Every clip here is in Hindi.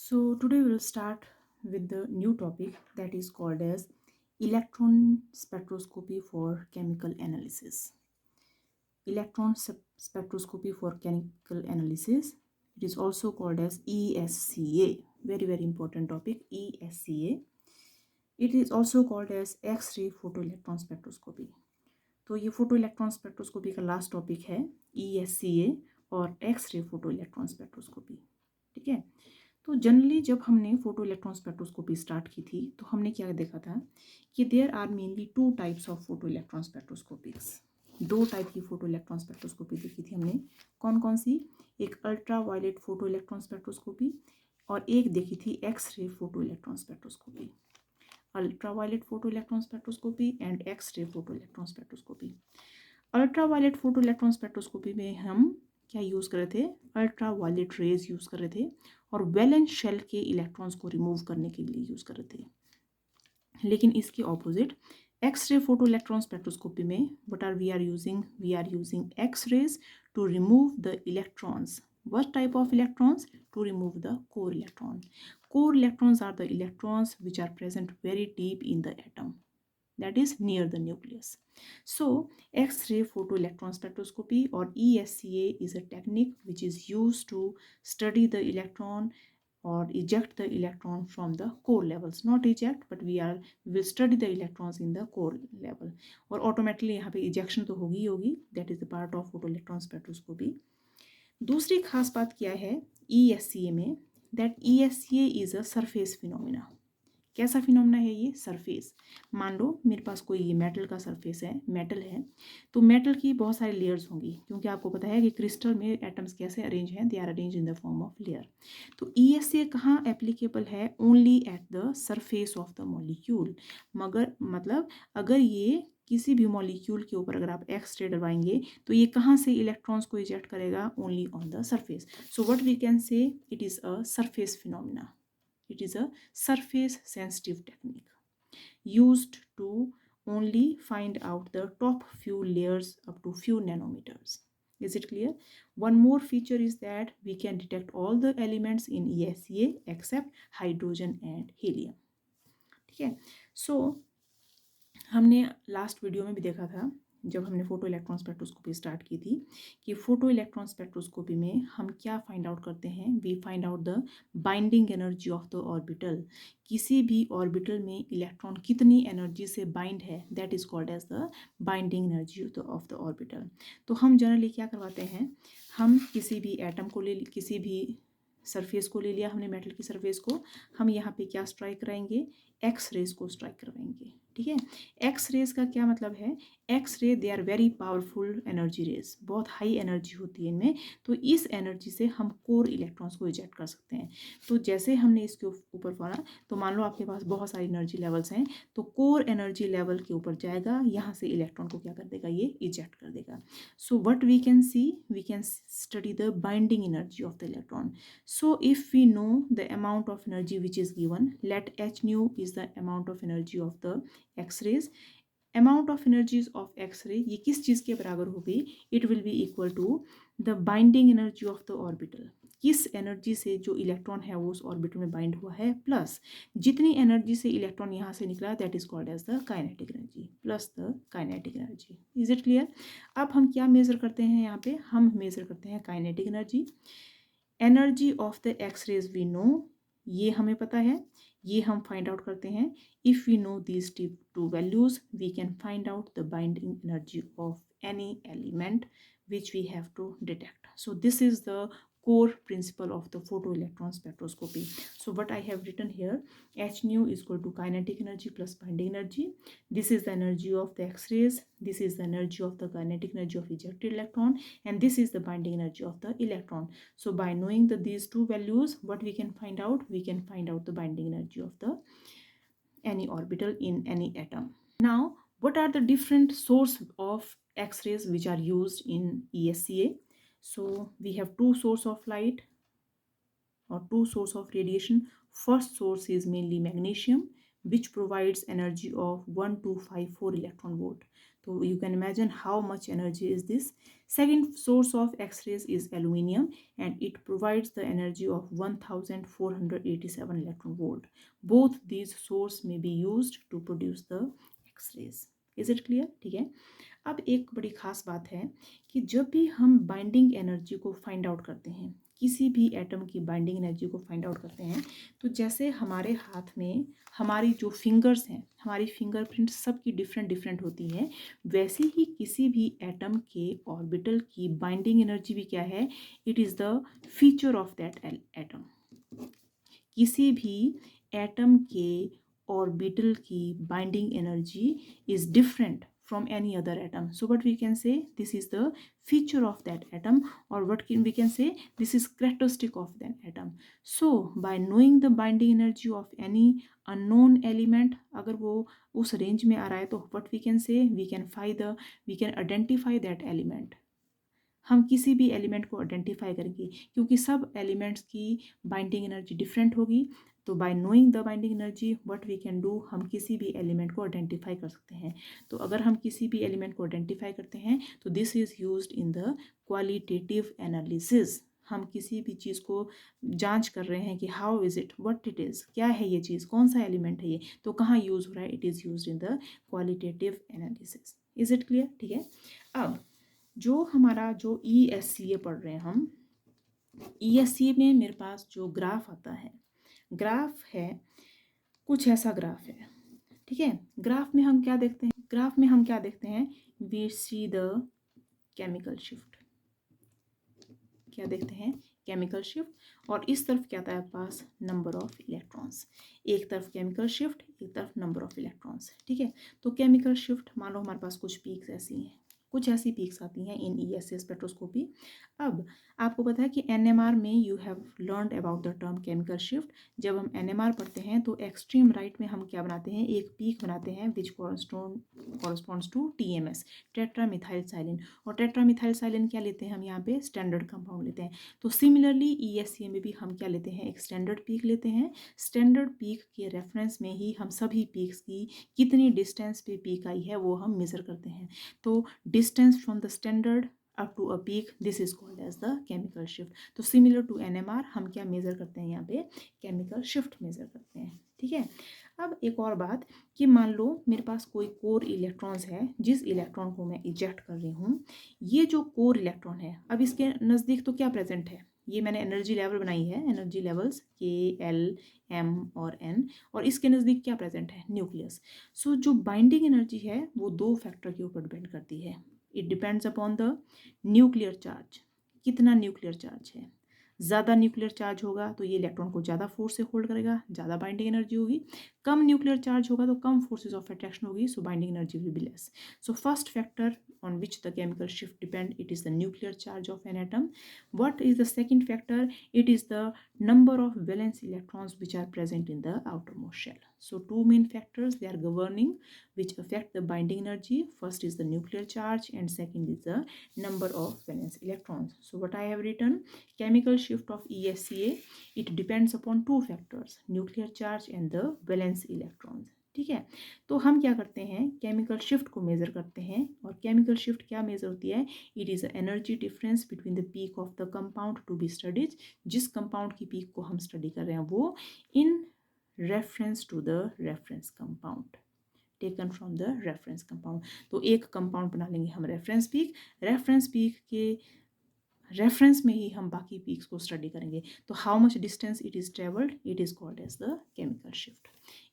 So today we will start with the new topic that is called as electron spectroscopy for chemical analysis. Electron spectroscopy for chemical analysis. It is also called as ESCA. Very important topic, ESCA. It is also called as X-ray photoelectron spectroscopy. तो ये फोटो इलेक्ट्रॉन स्पेक्ट्रोस्कोपी का लास्ट टॉपिक है ESCA और एक्स-रे फोटो इलेक्ट्रॉन स्पेक्ट्रोस्कोपी. ठीक है. तो जनरली जब हमने फोटो इलेक्ट्रॉन स्पेक्ट्रोस्कोपी स्टार्ट की थी तो हमने क्या देखा था कि there are mainly two types of photo electron spectroscopies. दो टाइप की फोटो इलेक्ट्रॉन स्पेक्ट्रोस्कोपी देखी थी हमने. कौन कौन सी? एक ultraviolet photo electron spectroscopy और एक देखी थी X-ray photo electron spectroscopy. Ultraviolet photo electron spectroscopy and X-ray photo electron spectroscopy. Ultraviolet photo electron spectroscopy में हम क्या यूज़ कर रहे थे? अल्ट्रावायलेट रेज यूज़ कर रहे थे और वैलेंस शेल के इलेक्ट्रॉन्स को रिमूव करने के लिए यूज़ कर रहे थे. लेकिन इसके opposite X-ray photo electron spectroscopy में what are we are using X-rays to remove the electrons. What type of electrons? To remove the core electron. Core electrons are the electrons which are present very deep in the atom, that is near the nucleus. So X-ray photoelectron spectroscopy or ESCA is a technique which is used to study the electron or eject the electron from the core levels. Not eject, but we will study the electrons in the core level. और automatically यहाँ पे ejection तो होगी ही होगी. That is the part of photoelectron spectroscopy. दूसरी खास बात क्या है ESCA में? That ESCA is a surface phenomena. कैसा फिनोमिना है ये? सरफेस. मान लो मेरे पास कोई ये मेटल का सरफेस है, मेटल है, तो मेटल की बहुत सारी लेयर्स होंगी क्योंकि आपको पता है कि क्रिस्टल में एटम्स कैसे अरेंज हैं, they are arrange in the form of layer. तो ESCA कहाँ एप्लीकेबल है? Only at the surface of the molecule. मगर मतलब अगर ये किसी भी मॉलिक्यूल के ऊपर अगर आप एक्स रे डलवाएंगे तो ये कहाँ से इलेक्ट्रॉन्स को इजेक्ट करेगा? Only on the surface. So what we can say it is a surface phenomena. It is a surface sensitive technique used to only find out the top few layers up to few nanometers. Is it clear? One more feature is that we can detect all the elements in ESCA except hydrogen and helium. ठीक है. So हमने लास्ट वीडियो में भी देखा था जब हमने फोटो इलेक्ट्रॉन स्पेक्ट्रोस्कोपी स्टार्ट की थी कि फोटो इलेक्ट्रॉन स्पेक्ट्रोस्कोपी में हम क्या फाइंड आउट करते हैं? We find out the binding energy of the orbital. किसी भी ऑर्बिटल में इलेक्ट्रॉन कितनी एनर्जी से बाइंड है, that is called as the binding energy of the orbital. तो हम जनरली क्या करवाते हैं? हम किसी भी एटम को ले, किसी भी सरफेस को ले लिया हमने, मेटल की सरफेस को, हम यहाँ पे क्या स्ट्राइक कराएंगे? एक्स रेज को स्ट्राइक करवाएंगे. ठीक है. एक्स रेज का क्या मतलब है? X-ray they are very powerful energy rays, बहुत हाई एनर्जी होती है इनमें. तो इस एनर्जी से हम कोर इलेक्ट्रॉन्स को इजेक्ट कर सकते हैं. तो जैसे हमने इसके ऊपर पढ़ा, तो मान लो आपके पास बहुत सारी एनर्जी लेवल्स हैं, तो कोर एनर्जी लेवल के ऊपर जाएगा, यहाँ से इलेक्ट्रॉन को क्या कर देगा? ये इजेक्ट कर देगा. So what we can see? We can study the binding energy of the electron. So if we know the amount of energy which is given, let h nu is the amount of energy of the x-rays. Amount of energies of x-ray ये किस चीज़ के बराबर होगी? It will be equal to the binding energy of the orbital. किस एनर्जी से जो इलेक्ट्रॉन है वो उस ऑर्बिटल में बाइंड हुआ है, प्लस जितनी एनर्जी से इलेक्ट्रॉन यहाँ से निकला, that is called as the kinetic energy plus the kinetic energy. Is it clear? अब हम क्या मेजर करते हैं यहाँ पे? हम मेजर करते हैं kinetic energy. Energy of the X-rays we know, ये हमें पता है, ये हम फाइंड आउट करते हैं. If we know these two values we can find out the binding energy of any element which we have to detect. So this is the core principle of the photoelectron spectroscopy. So what I have written here, h nu is equal to kinetic energy plus binding energy. This is the energy of the x-rays, this is the energy of the kinetic energy of ejected electron, and this is the binding energy of the electron. So by knowing these two values, what we can find out? We can find out the binding energy of the any orbital in any atom. Now what are the different source of x-rays which are used in ESCA? So we have two source of light or two source of radiation. First source is mainly magnesium which provides energy of 1254 electron volt. तो you can imagine how much energy is this. Second source of X-rays is aluminum, and it provides the energy of 1487 electron volt. Both these sources may be used to produce the X-rays. Is it clear? ठीक है. अब एक बड़ी खास बात है कि जब भी हम बाइंडिंग एनर्जी को फाइंड आउट करते हैं, किसी भी एटम की बाइंडिंग एनर्जी को फाइंड आउट करते हैं, तो जैसे हमारे हाथ में हमारी जो फिंगर्स हैं, हमारी फिंगरप्रिंट सबकी डिफरेंट डिफरेंट होती है, वैसे ही किसी भी एटम के ऑर्बिटल की बाइंडिंग एनर्जी भी क्या है, it is the feature of that atom. किसी भी एटम के ऑर्बिटल की binding energy is different from any other atom. So what we can say, this is the feature of that atom, or what we can say, this is characteristic of that atom. So by knowing the binding energy of any unknown element, अगर वो उस रेंज में आ रहा है, तो what we can say, we can identify that element. हम किसी भी एलिमेंट को आइडेंटिफाई करेंगे, क्योंकि सब एलिमेंट्स की बाइंडिंग एनर्जी डिफरेंट होगी. तो by knowing the binding energy what we can do, हम किसी भी एलिमेंट को आइडेंटिफाई कर सकते हैं. तो अगर हम किसी भी एलिमेंट को आइडेंटिफाई करते हैं, तो this is used in the qualitative analysis. हम किसी भी चीज़ को जांच कर रहे हैं कि how is it, what it is, क्या है ये चीज़, कौन सा एलिमेंट है ये, तो कहाँ यूज़ हो रहा है, it is used in the qualitative analysis. Is it clear? ठीक है. अब जो हमारा जो ESCA पढ़ रहे हैं हम, ESCA में मेरे पास जो ग्राफ आता है, ग्राफ है कुछ ऐसा ग्राफ है. ठीक है. ग्राफ में हम क्या देखते हैं, we see the chemical shift. क्या देखते हैं? Chemical shift. और इस तरफ क्या आता है आपके पास? Number of electrons. एक तरफ केमिकल शिफ्ट, एक तरफ नंबर ऑफ इलेक्ट्रॉन्स. ठीक है. तो केमिकल शिफ्ट, मान लो हमारे पास कुछ पीक्स ऐसी हैं, कुछ ऐसी पीक्स आती हैं इन ESA स्पेक्ट्रोस्कोपी. अब आपको पता है कि NMR में you have learned about the term chemical shift. जब हम NMR पढ़ते हैं तो एक्सट्रीम राइट में हम क्या बनाते हैं, एक पीक बनाते हैं विच कॉरस्पॉन्ड्स टू TMS, टेट्रामिथाइलसाइलिन. और टेट्रामिथाइलसाइलिन क्या लेते हैं हम यहाँ पे? स्टैंडर्ड कंपाउंड लेते हैं. तो सिमिलरली ESCA में भी हम क्या लेते हैं? एक स्टैंडर्ड पीक लेते हैं. स्टैंडर्ड पीक के रेफरेंस में ही हम सभी पीक्स की कितनी डिस्टेंस पे पीक आई है वो हम मेज़र करते हैं. तो distance from the standard up to a peak, this is called as the chemical shift. तो similar to NMR हम क्या मेज़र करते हैं यहाँ पे? chemical shift मेज़र करते हैं. ठीक है. अब एक और बात कि मान लो मेरे पास कोई कोर इलेक्ट्रॉन्स है, जिस इलेक्ट्रॉन को मैं इजेक्ट कर रही हूँ, ये जो कोर इलेक्ट्रॉन है, अब इसके नज़दीक तो क्या प्रेजेंट है? ये मैंने एनर्जी लेवल बनाई है, energy levels K, L, M और N, और इसके नज़दीक क्या प्रेजेंट है? न्यूक्लियस. सो जो बाइंडिंग एनर्जी है वो दो फैक्टर के ऊपर डिपेंड करती है. It depends upon the nuclear charge. कितना न्यूक्लियर चार्ज है? ज़्यादा न्यूक्लियर चार्ज होगा तो ये इलेक्ट्रॉन को ज़्यादा फोर्स से होल्ड करेगा, ज़्यादा बाइंडिंग एनर्जी होगी. कम न्यूक्लियर चार्ज होगा तो कम फोर्सेस ऑफ अट्रैक्शन होगी, so binding energy will be less. So first factor on which the chemical shift depend, it is the nuclear charge of an atom. What is the second factor? It is the number of valence electrons which are present in the outermost shell. So two main factors, they are governing, which affect the binding energy. First is the nuclear charge and second is the number of valence electrons. So what I have written, chemical shift of ESCA, it depends upon two factors, nuclear charge and the valence electrons. ठीक है. तो हम क्या करते हैं? केमिकल शिफ्ट को मेज़र करते हैं. और केमिकल शिफ्ट क्या मेज़र होती है? It is a energy difference between the peak of the compound to be studies. जिस कंपाउंड की पीक को हम स्टडी कर रहे हैं वो in reference to the reference compound, taken from the reference compound. तो एक कंपाउंड बना लेंगे हम रेफरेंस पीक के रेफरेंस में ही हम बाकी पीक्स को स्टडी करेंगे. तो how much distance it is travelled, it is called as the chemical shift.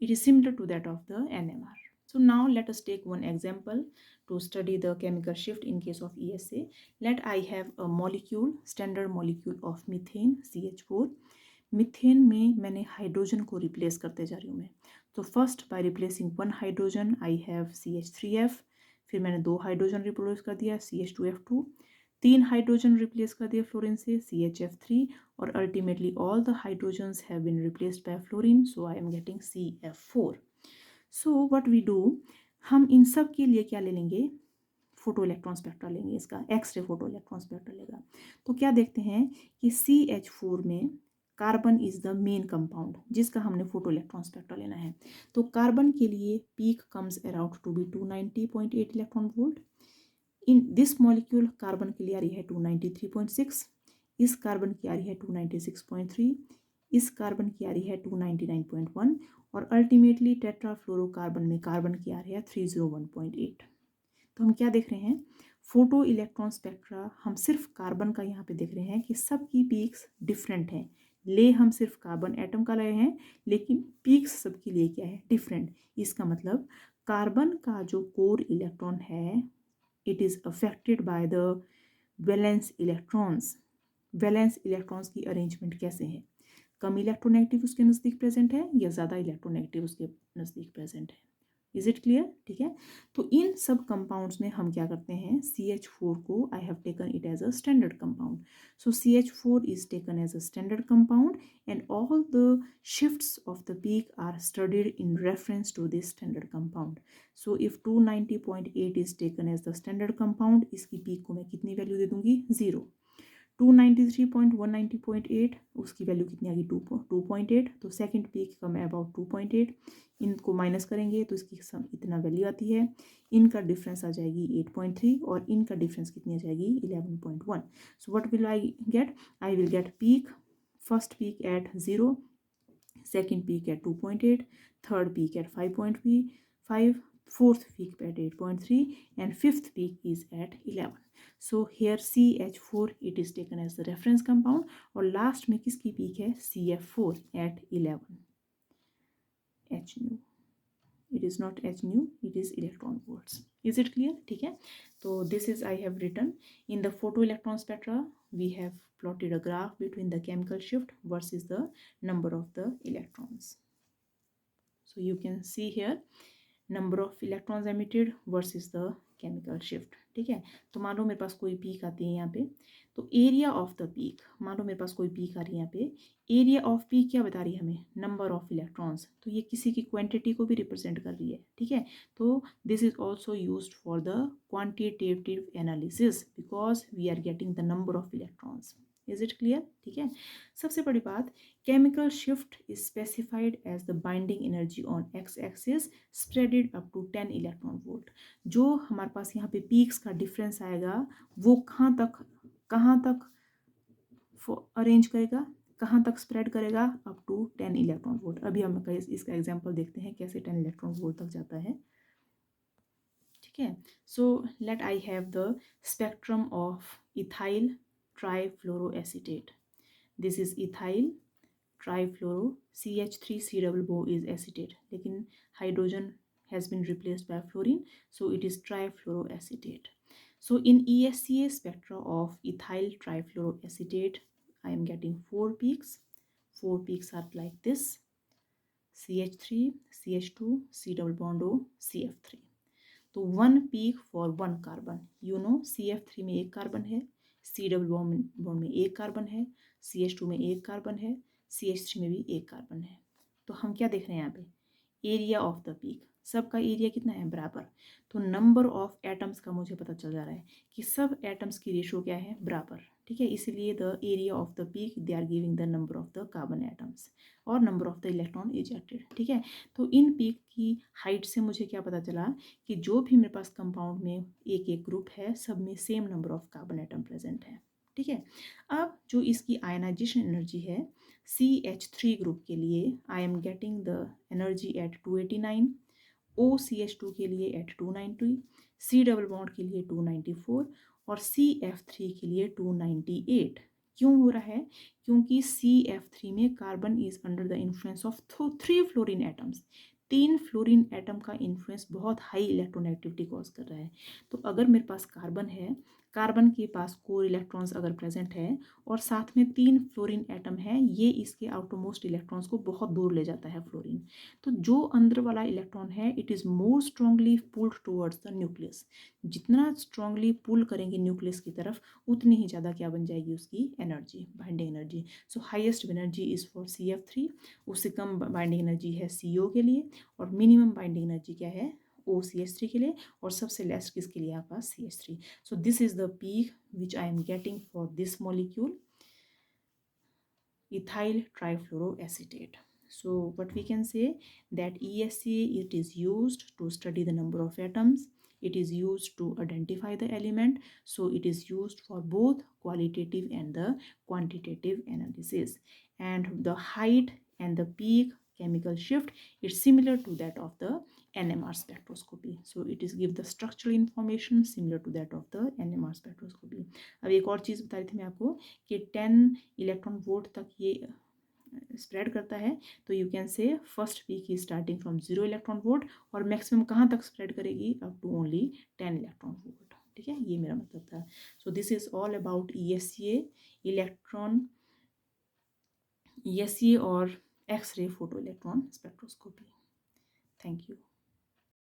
It is similar to that of the NMR. So now let us take one example to study the chemical shift in case of ESA. Let I have a molecule, standard molecule of methane, CH4. Methane में मैंने हाइड्रोजन को रिप्लेस करते जा रही हूँ मैं. तो first by replacing one hydrogen I have CH3F. फिर मैंने दो हाइड्रोजन रिप्लेस कर दिया CH2F2. तीन हाइड्रोजन रिप्लेस कर दिया फ्लोरीन से CHF3. और ultimately all the hydrogens have been replaced by fluorine, so I am getting CF4. So what we do, हम इन सब के लिए क्या ले लेंगे? फोटो इलेक्ट्रॉन स्पेक्ट्रा लेंगे. इसका एक्सरे फोटो इलेक्ट्रॉन स्पेक्ट्रा लेगा. तो क्या देखते हैं कि CH4 में carbon is the main compound जिसका हमने फोटो इलेक्ट्रॉन स्पेक्ट्रा लेना है। तो कार्बन के लिए peak comes around to be 290.8 electron volt. In this molecule carbon के लिए आ रही है 293.6, इस कार्बन की आ रही है 296.3, इस कार्बन की आ रही है 299.1 और अल्टीमेटली टेट्राफ्लोरोकार्बन में कार्बन की आ रही है 301.8। तो हम क्या देख रहे हैं, फोटो इलेक्ट्रॉन स्पेक्ट्रा हम सिर्फ कार्बन का यहाँ पे देख रहे हैं कि सबकी पीक्स डिफरेंट हैं। ले हम सिर्फ कार्बन एटम का रहे हैं लेकिन पीक्स सबके लिए क्या है, डिफरेंट। इसका मतलब कार्बन का जो कोर इलेक्ट्रॉन है it is affected by the valence electrons. Valence electrons की अरेंजमेंट कैसे है, कम इलेक्ट्रोनेगेटिव उसके नज़दीक प्रेजेंट है या ज़्यादा इलेक्ट्रोनेगेटिव उसके नज़दीक प्रेजेंट है। Is it clear? ठीक है, तो इन सब कंपाउंड्स में हम क्या करते हैं, CH4 को I have taken it as a standard compound. So CH4 is taken as a standard compound and all the shifts of the peak are studied in reference to this standard compound. So if 290.8 is taken as the standard compound, इसकी पीक को मैं कितनी वैल्यू दे दूंगी, 0। 293.190.8 उसकी वैल्यू कितनी आ गई, 2.8। तो सेकंड पीक का मैं अबाउट 2.8, इनको माइनस करेंगे तो इसकी सम इतना वैल्यू आती है। इनका डिफरेंस आ जाएगी 8.3 और इनका डिफरेंस कितनी आ जाएगी 11.1। So what will I get, I will get peak, first peak at 0, second peak at 2.8, third peak at 5.5, fourth peak at 8.3 and fifth peak is at 11. So here CH4 it is taken as the reference compound और लास्ट में किसकी पीक है, CF4 at 11 H nu. It is not H nu, it is electron volts. Is it clear? ठीक है, तो this is I have written in the photoelectron spectra we have plotted a graph between the chemical shift versus the number of the electrons. So you can see here number of electrons emitted versus the chemical shift. ठीक है, तो मान लो मेरे पास कोई पीक आती है यहाँ पे, तो एरिया ऑफ द पीक, मान लो मेरे पास कोई पीक आ रही है यहाँ पे, एरिया ऑफ पीक क्या बता रही है हमें, नंबर ऑफ इलेक्ट्रॉन्स। तो ये किसी की क्वांटिटी को भी रिप्रेजेंट कर रही है। ठीक है, तो this is also used for the quantitative analysis because we are getting the number of electrons. Is it clear? ठीक है, सबसे बड़ी बात, chemical shift is specified as the binding energy on X axis spreaded up to 10 electron volt. जो हमारे पास यहाँ पे पीक्स का डिफरेंस आएगा वो कहाँ तक अरेंज करेगा, कहाँ तक स्प्रेड करेगा, अप टू 10 इलेक्ट्रॉन वोल्ट। अभी हम इसका एग्जांपल देखते हैं कैसे 10 इलेक्ट्रॉन वोल्ट तक जाता है। ठीक है, so let I have the spectrum of ethyl trifluoroacetate. This is ethyl trifluoro, CH3C double bow is acetate, लेकिन hydrogen has been replaced by fluorine, so it is trifluoroacetate. So in ESCA spectra of ethyl trifluoroacetate, I am getting 4 peaks. 4 peaks are like this: CH3, CH2, C double bond O, CF3. तो 1 peak for 1 carbon. You know CF3 में एक कार्बन है, C double bond में एक कार्बन है, CH2 में एक कार्बन है, CH3 में भी एक कार्बन है। तो हम क्या देख रहे हैं यहाँ पे, एरिया ऑफ द पीक, सबका एरिया कितना है, बराबर। तो नंबर ऑफ एटम्स का मुझे पता चल जा रहा है कि सब एटम्स की रेशो क्या है, बराबर। ठीक है, इसीलिए the area of the peak they are giving the number of the carbon atoms और number of the electron ejected. ठीक है, तो इन पीक की हाइट से मुझे क्या पता चला कि जो भी मेरे पास कंपाउंड में एक एक ग्रुप है सब में same number of carbon atom present है। ठीक है, अब जो इसकी आयनाइजेशन एनर्जी है, CH3 ग्रुप के लिए आई am getting the energy at 289, OCH2 के लिए एट 290, C डबल बॉन्ड के लिए 294 और CF3 के लिए 298। क्यों हो रहा है, क्योंकि CF3 में carbon is under the influence of 3 fluorine atoms. 3 fluorine atom का इन्फ्लुएंस बहुत हाई इलेक्ट्रोनेगेटिविटी कॉज कर रहा है। तो अगर मेरे पास कार्बन है, कार्बन के पास कोर इलेक्ट्रॉन्स अगर प्रेजेंट है और साथ में 3 फ्लोरीन एटम है, ये इसके आउटरमोस्ट इलेक्ट्रॉन्स को बहुत दूर ले जाता है फ्लोरीन। तो जो अंदर वाला इलेक्ट्रॉन है it is more strongly pulled towards the nucleus. जितना स्ट्रांगली पुल करेंगे न्यूक्लियस की तरफ उतनी ही ज़्यादा क्या बन जाएगी उसकी energy, binding energy. So highest energy is for CF3, उससे कम बाइंडिंग एनर्जी है CO के लिए और मिनिमम बाइंडिंग एनर्जी क्या है, OCH3 के लिए और सबसे लेस किसके लिए आपका CH3। So this is the peak which I am getting for this molecule. ethyl trifluoroacetate. So what we can say that ESA, it is used to study the number of atoms, it is used to identify the element, so it is used for both qualitative and the quantitative analysis. And the height and the peak chemical shift is similar to that of the NMR spectroscopy. So it is give the structural information similar to that of the NMR spectroscopy. अब एक और चीज़ बता रही थी मैं आपको कि 10 इलेक्ट्रॉन वोल्ट तक ये स्प्रेड करता है, तो you can say first peak is starting from 0 electron volt और मैक्सिमम कहाँ तक स्प्रेड करेगी, up to only 10 electron volt. ठीक है, ये मेरा मतलब था. So this is all about ESA, electron ESA और X-ray photo electron spectroscopy. Thank you.